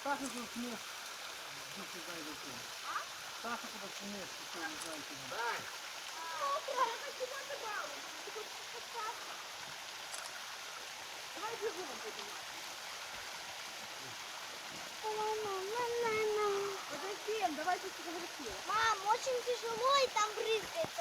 Саша тут вниз. Духи дай до цього. Саша кудись вниз, що не знаю куди. Дай. Давай бігом піднімати. Подожди, давай тут поговорим. Мам, очень тяжело и там брызгается.